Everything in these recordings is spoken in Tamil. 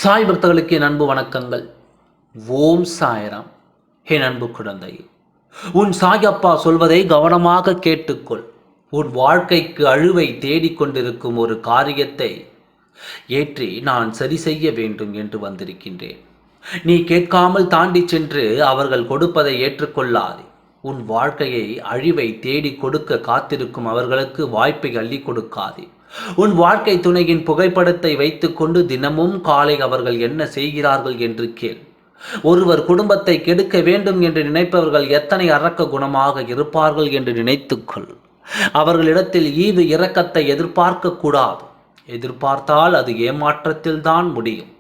சாய் பக்தர்களுக்கு என் அன்பு வணக்கங்கள். ஓம் சாய்ராம். என் அன்பு குழந்தை, உன் சாயப்பா சொல்வதை கவனமாக கேட்டுக்கொள். உன் வாழ்க்கைக்கு அழிவை தேடிக்கொண்டிருக்கும் ஒரு காரியத்தை ஏற்றி நான் சரி செய்ய வேண்டும் என்று வந்திருக்கின்றேன். நீ கேட்காமல் தாண்டி சென்று அவர்கள் கொடுப்பதை ஏற்றுக்கொள்ளாதே. உன் வாழ்க்கையை அழிவை தேடி கொடுக்க காத்திருக்கும் அவர்களுக்கு வாய்ப்பை அள்ளி கொடுக்காதே. உன் வாழ்க்கை துணையின் புகைப்படத்தை வைத்துக்கொண்டு தினமும் காலை அவர்கள் என்ன செய்கிறார்கள் என்று கேள். ஒருவர் குடும்பத்தை கெடுக்க வேண்டும் என்று நினைப்பவர்கள் எத்தனை அரக்க குணமாக இருப்பார்கள் என்று நினைத்துக்கொள். அவர்களிடத்தில் ஈவு இரக்கத்தை எதிர்பார்க்க கூடாது. எதிர்பார்த்தால் அது ஏமாற்றத்தில் தான் முடியும்.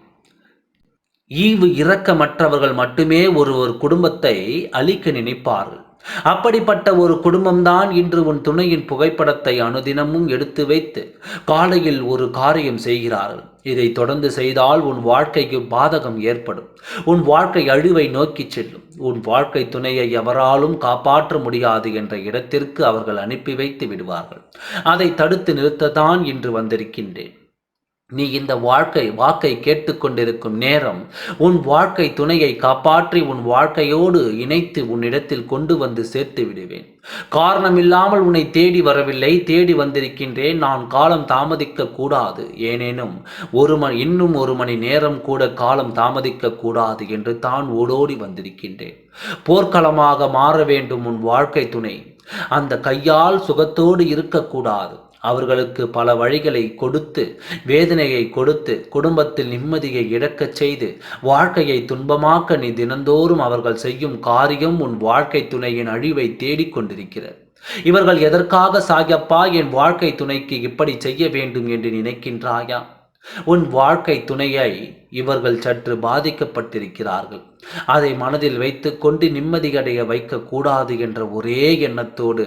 ஈவு இரக்கமற்றவர்கள் மட்டுமே ஒரு குடும்பத்தை அழிக்க நினைப்பார்கள். அப்படிப்பட்ட ஒரு குடும்பம்தான் இன்று உன் துணையின் புகைப்படத்தை அனுதினமும் எடுத்து வைத்து காலையில் ஒரு காரியம் செய்கிறார்கள். இதை தொடர்ந்து செய்தால் உன் வாழ்க்கைக்கு பாதகம் ஏற்படும். உன் வாழ்க்கை அழிவை நோக்கி செல்லும். உன் வாழ்க்கை துணையை எவராலும் காப்பாற்ற முடியாது என்ற இடத்திற்கு அவர்கள் அனுப்பி வைத்து விடுவார்கள். அதை தடுத்து நிறுத்தத்தான் இன்று வந்திருக்கின்றேன். நீ இந்த வாக்கை கேட்டுக்கொண்டிருக்கும் நேரம் உன் வாழ்க்கை துணையை காப்பாற்றி உன் வாழ்க்கையோடு இணைத்து உன்னிடத்தில் கொண்டு வந்து சேர்த்து விடுவேன். காரணமில்லாமல் உன்னை தேடி வரவில்லை, தேடி வந்திருக்கின்றேன். நான் காலம் தாமதிக்க கூடாது, ஏனேனும் இன்னும் ஒரு மணி நேரம் கூட காலம் தாமதிக்க கூடாது என்று தான் ஓடோடி வந்திருக்கின்றேன். போர்க்களமாக மாற வேண்டும் உன் வாழ்க்கை துணை. அந்த கையால் சுகத்தோடு இருக்கக்கூடாது. அவர்களுக்கு பல வழிகளை கொடுத்து, வேதனையை கொடுத்து, குடும்பத்தில் நிம்மதியை இழக்கச் செய்து, வாழ்க்கையை துன்பமாக்க நீ தினந்தோறும் அவர்கள் செய்யும் காரியம் உன் வாழ்க்கை துணையின் அழிவை தேடிக்கொண்டிருக்கிறது. இவர்கள் எதற்காக சாயப்பா என் வாழ்க்கை துணைக்கு இப்படி செய்ய வேண்டும் என்று நினைக்கின்றாயா? உன் வாழ்க்கை துணையை இவர்கள் சற்று பாதிக்கப்பட்டிருக்கிறார்கள். அதை மனதில் வைத்துக்கொண்டு நிம்மதியடைய வைக்கக்கூடாது என்ற ஒரே எண்ணத்தோடு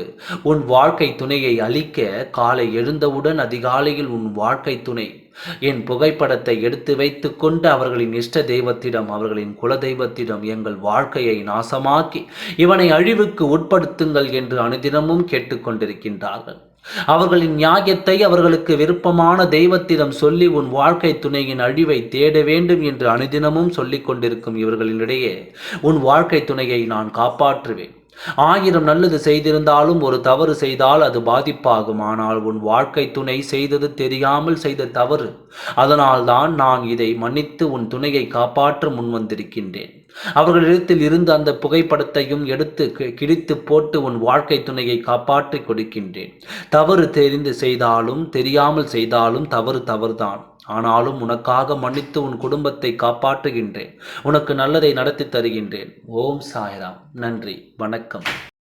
உன் வாழ்க்கை துணையை அழிக்க காலை எழுந்தவுடன் அதிகாலையில் உன் வாழ்க்கை துணை என் புகைப்படத்தை எடுத்து வைத்து கொண்டு அவர்களின் இஷ்ட தெய்வத்திடம், அவர்களின் குல தெய்வத்திடம் எங்கள் வாழ்க்கையை நாசமாக்கி இவனை அழிவுக்கு உட்படுத்துங்கள் என்று அனுதினமும் கேட்டுக்கொண்டிருக்கின்றார்கள். அவர்களின் நியாயத்தை அவர்களுக்கு விருப்பமான தெய்வத்திடம் சொல்லி உன் வாழ்க்கை துணையின் அழிவை தேட வேண்டும் என்று அனுதினமும் சொல்லிக் கொண்டிருக்கும் இவர்களிடையே உன் வாழ்க்கை துணையை நான் காப்பாற்றுவேன். 1000 நல்லது செய்திருந்தாலும் ஒரு தவறு செய்தால் அது பாதிப்பாகும். ஆனால் உன் வாழ்க்கை துணை செய்தது தெரியாமல் செய்த தவறு. அதனால்தான் நான் இதை மன்னித்து உன் துணையை காப்பாற்ற முன்வந்திருக்கின்றேன். அவர்களிடத்தில் இருந்து அந்த புகைப்படத்தையும் எடுத்து கிழித்து போட்டு உன் வாழ்க்கை துணையை காப்பாற்றி கொடுக்கின்றேன். தவறு தெரிந்து செய்தாலும் தெரியாமல் செய்தாலும் தவறுதான். ஆனாலும் உனக்காக மன்னித்து உன் குடும்பத்தை காப்பாற்றுகின்றேன். உனக்கு நல்லதை நடத்தி தருகின்றேன். ஓம் சாய்ராம். நன்றி, வணக்கம்.